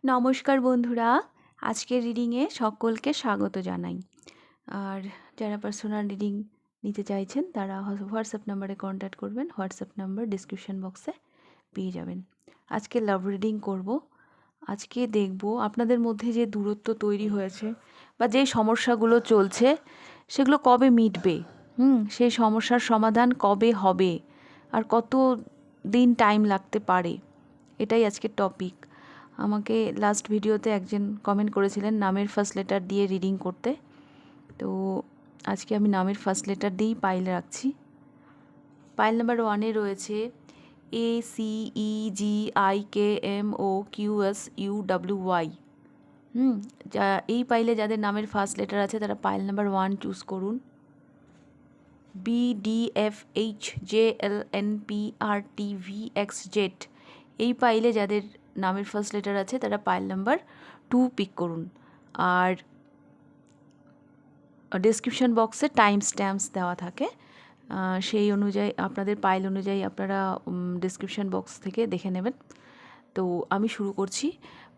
নমস্কার বন্ধুরা, আজকের রিডিংয়ে সকলকে স্বাগত জানাই। আর যারা পার্সোনাল রিডিং নিতে চাইছেন তারা হোয়াটসঅ্যাপ নাম্বারে কন্ট্যাক্ট করবেন। হোয়াটসঅ্যাপ নাম্বার ডিসক্রিপশন বক্সে পেয়ে যাবেন। আজকে লাভ রিডিং করব। আজকে দেখব আপনাদের মধ্যে যে দূরত্ব তৈরি হয়েছে বা যে সমস্যাগুলো চলছে সেগুলো কবে মিটবে, সেই সমস্যার সমাধান কবে হবে আর কত দিন টাইম লাগতে পারে, এটাই আজকের টপিক। আমাকে লাস্ট ভিডিওতে একজন কমেন্ট করেছিলেন নামের ফার্স্ট লেটার দিয়ে রিডিং করতে, তো আজকে আমি নামের ফার্স্ট লেটার দিয়েই পাইল রাখছি। পাইল নাম্বার 1-এ রয়েছে ACEGIKMOQSUWY। এই পাইলে যাদের নামের ফার্স্ট লেটার আছে তারা পাইল নাম্বার 1 চুজ করুন। BDFHJLNPRTVXZ, এই পাইলে যাদের নামের ফার্স্ট লেটার আছে তারা পাইল নাম্বার 2 পিক করুন। আর ডেসক্রিপশন বক্সে টাইম স্ট্যাম্পস দেওয়া থাকে, সেই অনুযায়ী আপনাদের পাইল অনুযায়ী আপনারা ডেসক্রিপশন বক্স থেকে দেখে নেবেন। তো আমি শুরু করছি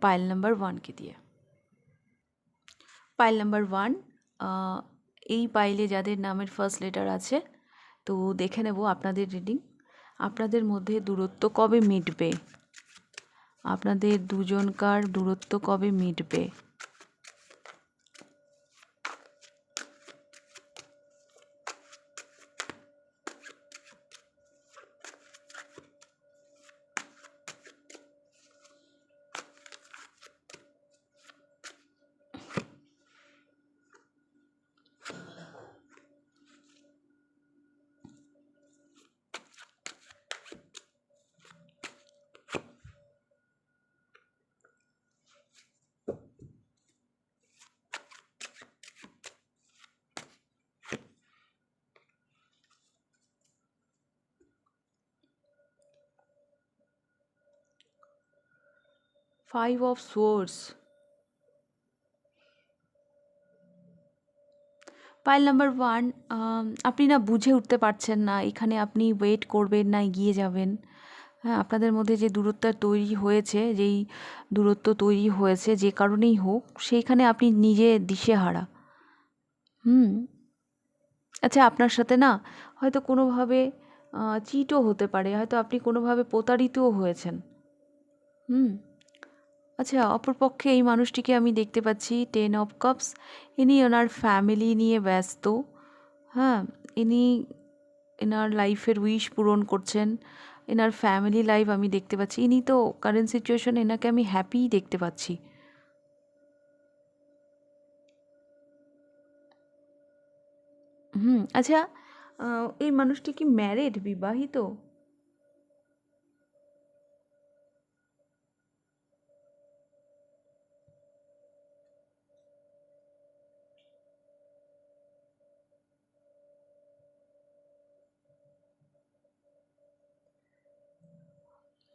পাইল নাম্বার 1কে দিয়ে। পাইল নাম্বার 1, এই পাইলে যাদের নামের ফার্স্ট লেটার আছে তো দেখে নেব আপনাদের রিডিং। আপনাদের মধ্যে দূরত্ব কবে মিটবে, আপনাদের দুজনকার দূরত্ব কবে মিটবে। Five of Swords, pile number 1, আপনি না বুঝে উঠতে পারছেন না এখানে আপনি ওয়েট করবেন না এগিয়ে যাবেন। হ্যাঁ, আপনাদের মধ্যে যে দূরত্ব তৈরি হয়েছে, যে কারণেই হোক, সেইখানে আপনি নিজে দিশেহারা। আচ্ছা, আপনার সাথে না হয়তো কোনোভাবে চিটও হতে পারে, হয়তো আপনি কোনোভাবে প্রতারিতও হয়েছেন। আচ্ছা, অপরপক্ষে এই মানুষটিকে আমি দেখতে পাচ্ছি 10 অফ কাপস। ইনি ওনার ফ্যামিলি নিয়ে ব্যস্ত। হ্যাঁ, ইনি এনার লাইফের উইশ পূরণ করছেন। এনার ফ্যামিলি লাইফ আমি দেখতে পাচ্ছি। ইনি তো কারেন্ট সিচুয়েশন, এনাকে আমি হ্যাপিই দেখতে পাচ্ছি। আচ্ছা, এই মানুষটি কি ম্যারিড, বিবাহিত?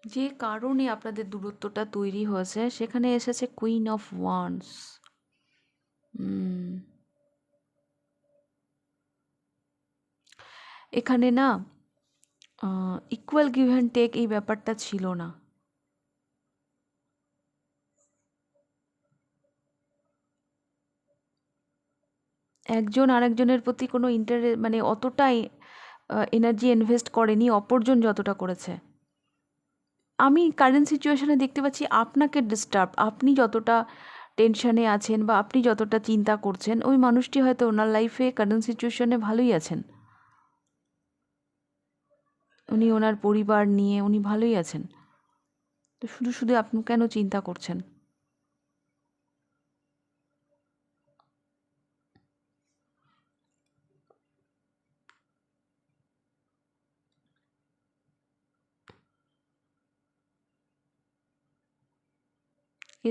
যে কারণে আপনাদের দূরত্বটা তৈরি হয়েছে সেখানে এসেছে কুইন অফ ওয়ান্স। এখানে না ইকুয়াল গিভ অ্যান্ড টেক এই ব্যাপারটা ছিল না। একজন আরেকজনের প্রতি কোনো মানে অতটাই এনার্জি ইনভেস্ট করেনি অপরজন যতটা করেছে। আমি কারেন্ট সিচুয়েশনে দেখতে পাচ্ছি আপনাকে ডিস্টার্ব, আপনি যতটা টেনশানে আছেন বা আপনি যতটা চিন্তা করছেন, ওই মানুষটি হয়তো ওনার লাইফে কারেন্ট সিচুয়েশনে ভালোই আছেন। উনি ওনার পরিবার নিয়ে উনি ভালোই আছেন। তো শুধু শুধু আপনি কেন চিন্তা করছেন?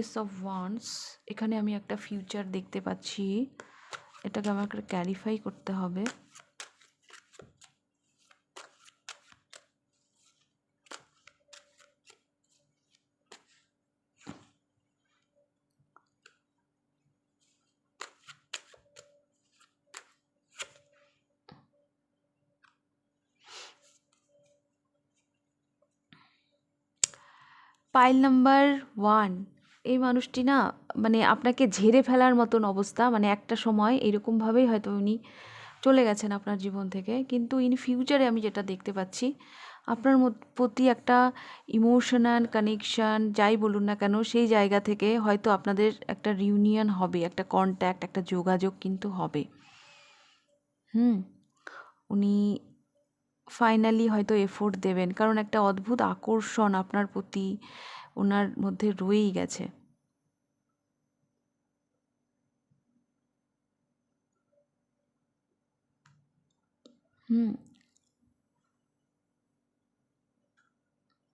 এস অফ ওয়ান্স, এখানে আমি একটা ফিউচার দেখতে পাচ্ছি, এটাকে আমাকে ক্যারিফাই করতে হবে। পাইল নাম্বার 1, এই মানুষটি না মানে আপনাকে ঝেড়ে ফেলার মতন অবস্থা, মানে একটা সময় এরকমভাবেই হয়তো উনি চলে গেছেন আপনার জীবন থেকে, কিন্তু ইন ফিউচারে আমি যেটা দেখতে পাচ্ছি আপনার প্রতি একটা ইমোশনাল কানেকশান যাই বলুন না কেন, সেই জায়গা থেকে হয়তো আপনাদের একটা রিউনিয়ন হবে, একটা কন্ট্যাক্ট, একটা যোগাযোগ কিন্তু হবে। উনি ফাইনালি হয়তো এফোর্ট দেবেন, কারণ একটা অদ্ভুত আকর্ষণ আপনার প্রতি ওনার মধ্যে রয়েই গেছে।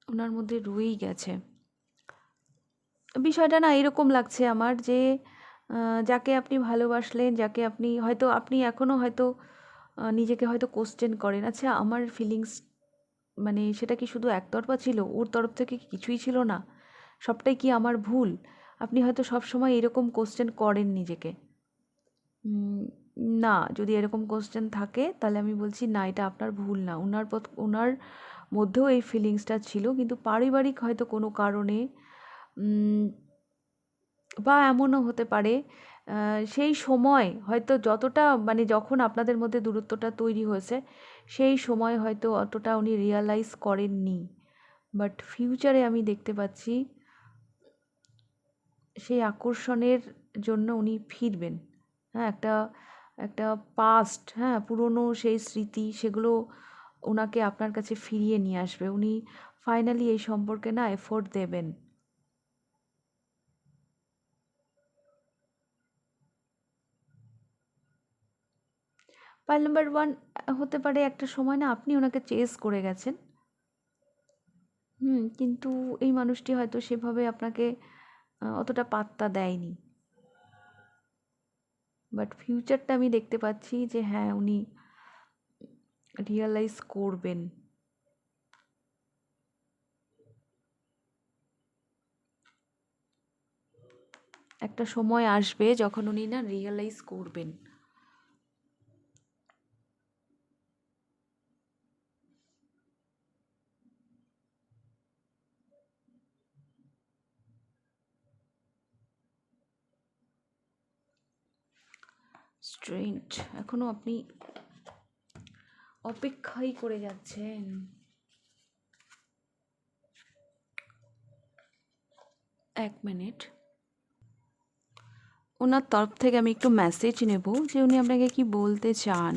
ওনার মধ্যে রয়েই গেছে। বিষয়টা না এরকম লাগছে আমার যে যাকে আপনি ভালোবাসলেন, যাকে আপনি হয়তো আপনি এখনও হয়তো নিজেকে হয়তো কোশ্চেন করেন, আচ্ছা আমার ফিলিংস মানে সেটা কি শুধু একতরফা ছিল, ওর তরফ থেকে কি কিছুই ছিল না, সবটাই কি আমার ভুল? আপনি হয়তো সবসময় এরকম কোশ্চেন করেন নিজেকে। না, যদি এরকম কোশ্চেন থাকে তাহলে আমি বলছি না, এটা আপনার ভুল না। ওনার মধ্যেও এই ফিলিংসটা ছিল, কিন্তু পারিবারিক হয়তো কোনো কারণে বা এমনও হতে পারে সেই সময় হয়তো যতটা মানে যখন আপনাদের মধ্যে দূরত্বটা তৈরি হয়েছে সেই সময় হয়তো অতটা উনি রিয়ালাইজ করেননি, বাট ফিউচারে আমি দেখতে পাচ্ছি সেই আকর্ষণের জন্য উনি ফিরবেন। হ্যাঁ, একটা একটা পাস্ট, হ্যাঁ, পুরনো সেই স্মৃতি, সেগুলো ওনাকে আপনার কাছে ফিরিয়ে নিয়ে আসবে। উনি ফাইনালি এই সম্পর্কে না এফোর্ট দেবেন। পাইল নাম্বার 1 হতে পারে একটা সময় না আপনি ওনাকে চেস করে গেছেন। কিন্তু এই মানুষটি হয়তো সেভাবে আপনাকে অতটা পাত্তা দেয়নি। বাট ফিউচারটা আমি দেখতে পাচ্ছি যে হ্যাঁ, উনি রিয়ালাইজ করবেন। একটা সময় আসবে যখন উনি না রিয়ালাইজ করবেন। স্ট্রেঞ্জ, এখনো আপনি অপেক্ষাই করে যাচ্ছেন। এক মিনিট, ওনার তরফ থেকে আমি একটু মেসেজ নেব যে উনি আপনাকে কি বলতে চান।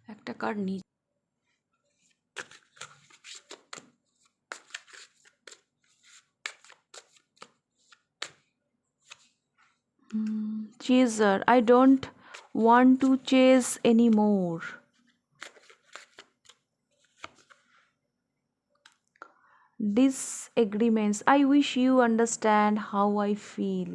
একটা কার্ড নিয়ে chaser, I don't want to chase anymore. Disagreements, I wish you understand how I feel.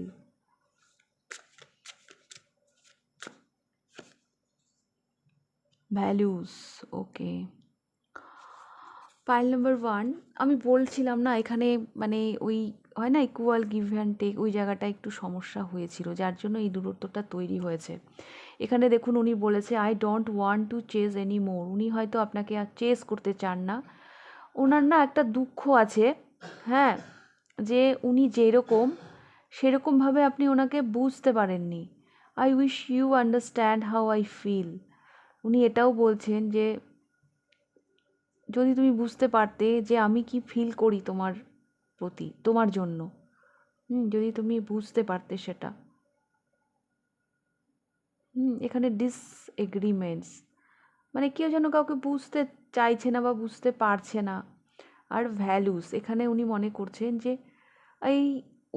Values, okay. Pile number 1, আমি বলছিলাম না এখানে মানে ওই হয় না ইকুয়াল গিভ অ্যান্ড টেক, ওই জায়গাটা একটু সমস্যা হয়েছিল যার জন্য এই দূরত্বটা তৈরি হয়েছে। এখানে দেখুন উনি বলেছে I don't want to chase any more, উনি হয়তো আপনাকে আর চেজ করতে চান না। ওনার না একটা দুঃখ আছে, হ্যাঁ, যে উনি যেরকম সেরকমভাবে আপনি ওনাকে বুঝতে পারেননি। I wish you understand how I feel, উনি এটাও বলছেন যে যদি তুমি বুঝতে পারতে যে আমি কি ফিল করি তোমার প্রতি, তোমার জন্য, যদি তুমি বুঝতে পারতে সেটা। এখানে ডিসএগ্রিমেন্টস মানে কেউ যেন কাউকে বুঝতে চাইছে না বা বুঝতে পারছে না। আর ভ্যালুস, এখানে উনি মনে করছেন যে এই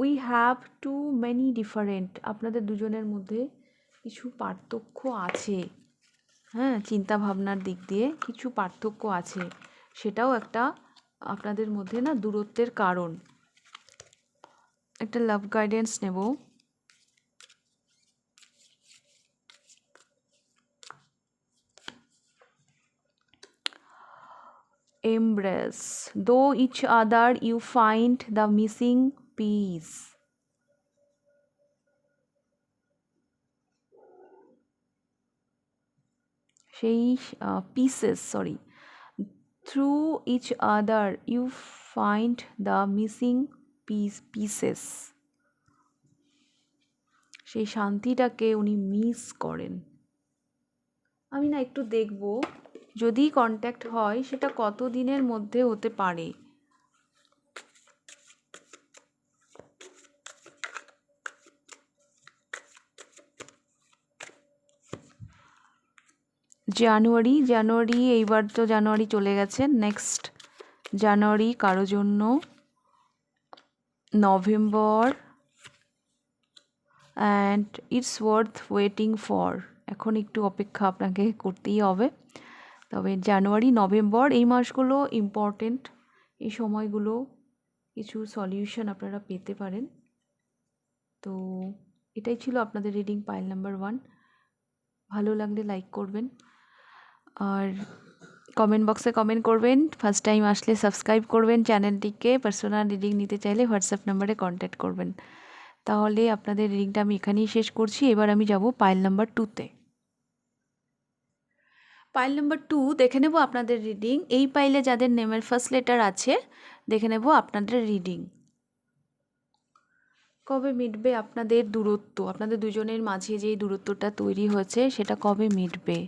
we have to many different, আপনাদের দুজনের মধ্যে কিছু পার্থক্য আছে, হ্যাঁ, চিন্তা ভাবনার দিক দিয়ে কিছু পার্থক্য আছে, সেটাও একটা আপনাদের মধ্যে না দূরত্বের কারণ। একটা লাভ গাইডেন্স নেব। Embrace, though each other you find the missing piece. সেই through each other you find the missing pieces, সেই শান্তিটাকে উনি মিস করেন। আমি না একটু দেখব যদি কন্ট্যাক্ট হয় সেটা কত দিনের মধ্যে হতে পারে। জানুয়ারি এইবার তো জানুয়ারি চলে গেছে, নেক্সট জানুয়ারি কারো জন্য, November, and it's worth waiting for. এখন একটু অপেক্ষা আপনাকে করতেই হবে। তবে জানুয়ারি, নভেম্বর এই মাসগুলো ইম্পর্টেন্ট, এই সময়গুলো কিছু সলিউশন আপনারা পেতে পারেন। তো এটাই ছিল আপনাদের রিডিং পাইল নাম্বার 1। ভালো লাগলে লাইক করবেন আর কমেন্ট বক্সে কমেন্ট করবেন। ফার্স্ট টাইম আসলে সাবস্ক্রাইব করবেন চ্যানেলটিকে। পার্সোনাল রিডিং নিতে চাইলে হোয়াটসঅ্যাপ নাম্বারে কন্ট্যাক্ট করবেন। তাহলে আপনাদের রিডিংটা আমি এখানেই শেষ করছি। এবার আমি যাব পাইল নাম্বার 2তে। পাইল নাম্বার 2 দেখে নেব আপনাদের রিডিং। এই পাইলে যাদের নেমের ফার্স্ট লেটার আছে দেখে নেব আপনাদের রিডিং। কবে মিটবে আপনাদের দূরত্ব, আপনাদের দুজনের মাঝে যেই দূরত্বটা তৈরি হয়েছে সেটা কবে মিটবে?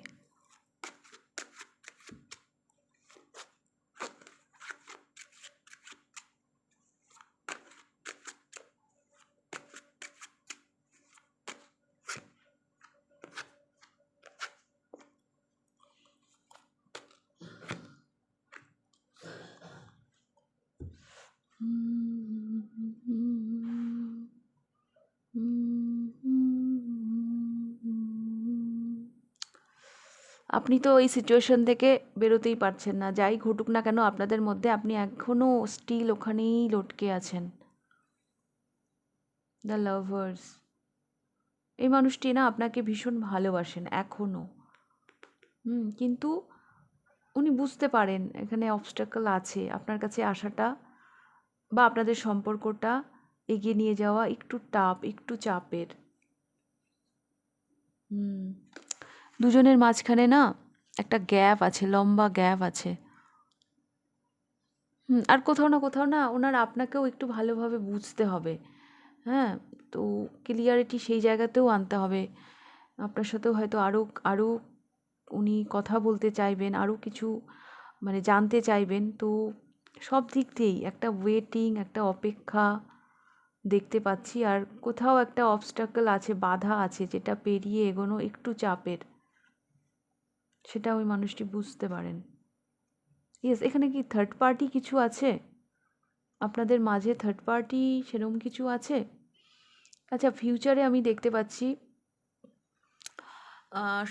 আপনি তো এই সিচুয়েশন থেকে বেরোতেই পারছেন না, যাই ঘটুক না কেন আপনাদের মধ্যে, আপনি এখনও স্টিল ওখানেই লটকে আছেন। দ্য লাভার্স, এই মানুষটি না আপনাকে ভীষণ ভালোবাসেন এখনও, কিন্তু উনি বুঝতে পারেন এখানে অবস্টাকল আছে, আপনার কাছে আসাটা বা আপনাদের সম্পর্কটা এগিয়ে নিয়ে যাওয়া একটু চাপের। দুজনের মাঝখানে না একটা গ্যাপ আছে, লম্বা গ্যাপ আছে। আর কোথাও না ওনার আপনাকেও একটু ভালোভাবে বুঝতে হবে। হ্যাঁ, তো ক্লিয়ারিটি সেই জায়গাতেও আনতে হবে। আপনার সাথেও হয়তো আরও উনি কথা বলতে চাইবেন, আরও কিছু মানে জানতে চাইবেন। তো সব দিক দিয়েই একটা ওয়েটিং, একটা অপেক্ষা দেখতে পাচ্ছি। আর কোথাও একটা অবস্টাকল আছে, বাধা আছে, যেটা পেরিয়ে এগোনো একটু চাপের, সেটা ওই মানুষটি বুঝতে পারেন। ইয়েস, এখানে কি থার্ড পার্টি কিছু আছে আপনাদের মাঝে? থার্ড পার্টি সেরকম কিছু আছে? আচ্ছা, ফিউচারে আমি দেখতে পাচ্ছি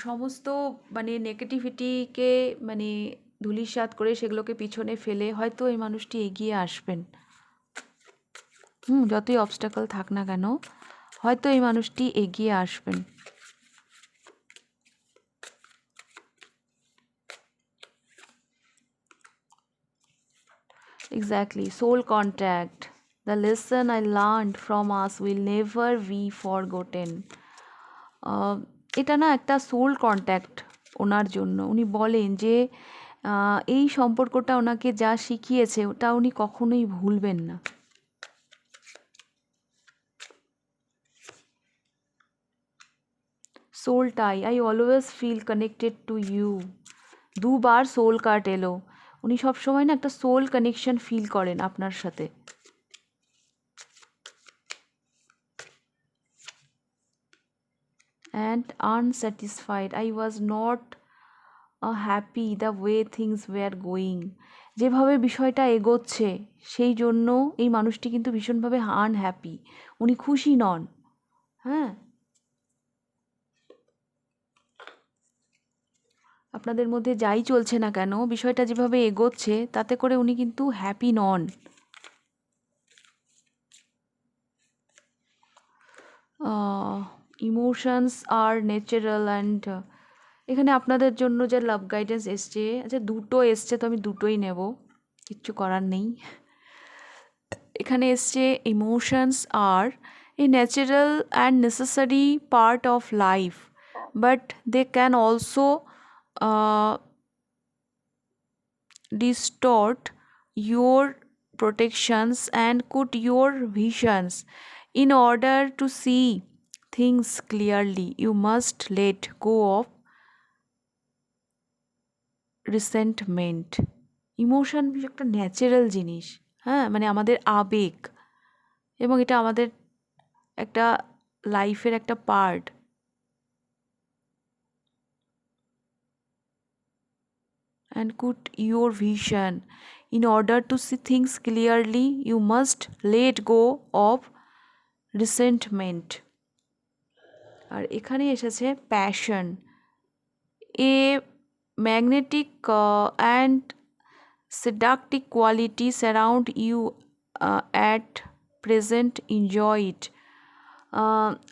সমস্ত মানে নেগেটিভিটিকে মানে ধূলিসাৎ করে সেগুলোকে পিছনে ফেলে হয়তো এই মানুষটি এগিয়ে আসবেন। যতই অবস্টাকল থাক না কেন হয়তো এই মানুষটি এগিয়ে আসবেন। Exactly, soul contact. The lesson I learned from us will never be forgotten. এটা না একটা সোল কন্ট্যাক্ট ওনার জন্য। উনি বলেন যে এই সম্পর্কটা ওনাকে যা শিখিয়েছে ওটা উনি কখনোই ভুলবেন না। Soul tie, I always feel connected to you. দুবার সোল কার্ড এলো। উনি সবসময় না একটা সোল কানেকশন ফিল করেন আপনার সাথে। And unsatisfied, I was not happy the way things were going. যেভাবে বিষয়টা এগোচ্ছে সেই জন্য এই মানুষটি কিন্তু ভীষণভাবে আনহ্যাপি, উনি খুশি নন। হ্যাঁ, আপনাদের মধ্যে যাই চলছে না কেন বিষয়টা যেভাবে এগোচ্ছে তাতে করে উনি কিন্তু হ্যাপি নন। ইমোশনস আর ন্যাচারাল অ্যান্ড এখানে আপনাদের জন্য যে লাভ গাইডেন্স এসছে, আচ্ছা দুটো এসছে তো আমি দুটোই নেব, কিচ্ছু করার নেই। এখানে এসছে emotions are a natural and necessary part of life, but they can also distort your protections and cut your visions. In order to see things clearly, you must let go of resentment. Emotion একটা natural জিনিস, হ্যাঁ, মানে আমাদের আবেগ, এবং এটা আমাদের একটা লাইফের একটা part. And cut your vision, in order to see things clearly you must let go of resentment. আর এখানে এসেছে passion, a magnetic and seductive quality surround you at present, enjoy it.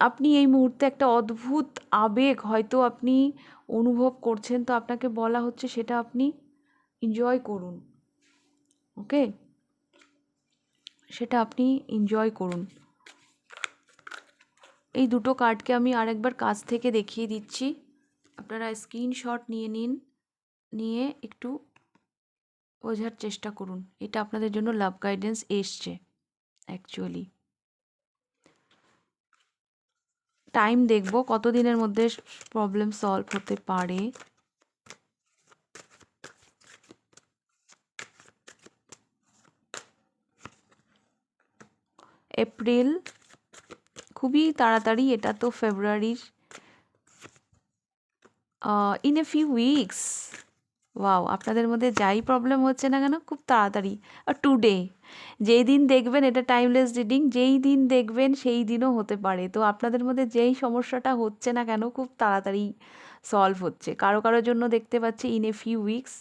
আপনি এই মুহূর্তে একটা অদ্ভুত আবেগ হয়তো আপনি অনুভব করছেন, তো আপনাকে বলা হচ্ছে সেটা আপনি এনজয় করুন। ওকে, সেটা আপনি এনজয় করুন। এই দুটো কার্ডকে আমি আরেকবার কাছ থেকে দেখিয়ে দিচ্ছি, আপনারা স্ক্রিনশট নিয়ে নিন, নিয়ে একটু বোঝার চেষ্টা করুন। এটা আপনাদের জন্য লাভ গাইডেন্স এসছে অ্যাকচুয়ালি। টাইম দেখব কতদিনের মধ্যে প্রবলেম সলভ হতে পারে। এপ্রিল, খুবই তাড়াতাড়ি, এটা তো ফেব্রুয়ারির, in a few weeks. Wow, আপনাদের মধ্যে যাই প্রবলেম হচ্ছে না কেন খুব তাড়াতাড়ি। আর টুডে, যেই দিন দেখবেন, এটা টাইমলেস রিডিং, যেই দিন দেখবেন সেই দিনও হতে পারে। তো আপনাদের মধ্যে যেই সমস্যাটা হচ্ছে না কেন খুব তাড়াতাড়ি সলভ হচ্ছে। কারো কারোর জন্য দেখতে পাচ্ছি ইন এ ফিউ উইকস,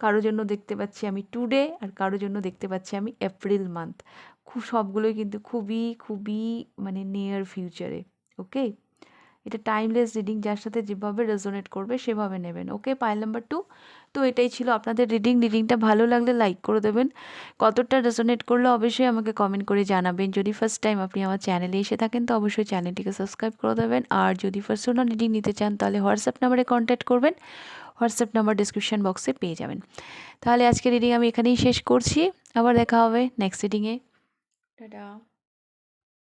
কারোর জন্য দেখতে পাচ্ছি আমি টুডে, আর কারোর জন্য দেখতে পাচ্ছি আমি এপ্রিল মান্থ। খুব সবগুলোই কিন্তু খুবই খুবই মানে নিয়ার ফিউচারে। ওকে, এটা টাইমলেস রিডিং, যার সাথে যেভাবে রেজোনেট করবে সেভাবে নেবেন। ওকে, পাইল নাম্বার 2। তো এটাই ছিল আপনাদের রিডিংটা ভালো লাগলে লাইক করে দেবেন। কতটা রেজোনেট করলে অবশ্যই আমাকে কমেন্ট করে জানাবেন। যদি ফার্স্ট টাইম আপনি আমার চ্যানেলে এসে থাকেন তো অবশ্যই চ্যানেলটিকে সাবস্ক্রাইব করে দেবেন। আর যদি পার্সোনাল রিডিং নিতে চান তাহলে হোয়াটসঅ্যাপ নাম্বারে কন্ট্যাক্ট করবেন, হোয়াটসঅ্যাপ নাম্বার ডিসক্রিপশন বক্সে পেয়ে যাবেন। তাহলে আজকে রিডিং আমি এখানেই শেষ করছি, আবার দেখা হবে নেক্সট রিডিংয়ে। টাটা।